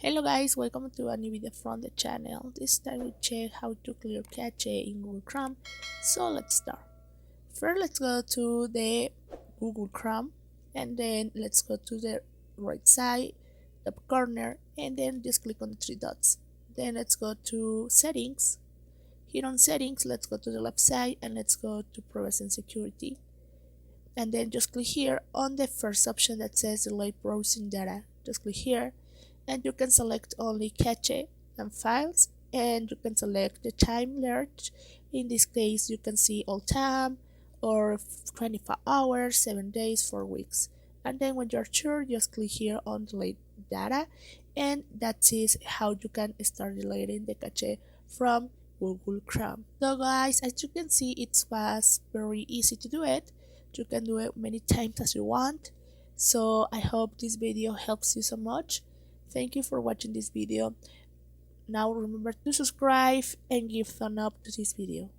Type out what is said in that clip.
Hello guys, welcome to a new video from the channel. This time we check how to clear cache in Google Chrome. So let's start. First let's go to the Google Chrome and then let's go to the right side, top corner, and then just click on the three dots. Then let's go to settings. Here on settings, let's go to the left side and let's go to privacy and security. And then just click here on the first option that says delete browsing data. Just click here and you can select only cache and files, and you can select the time large. In this case you can see all time or 24 hours, 7 days, 4 weeks. And then when you're sure, just click here on delete data, and that is how you can start deleting the cache from Google Chrome. So guys, as you can see, it was very easy to do it. You can do it many times as you want. So I hope this video helps you so much. Thank you for watching this video. Now remember to subscribe and give thumb up to this video.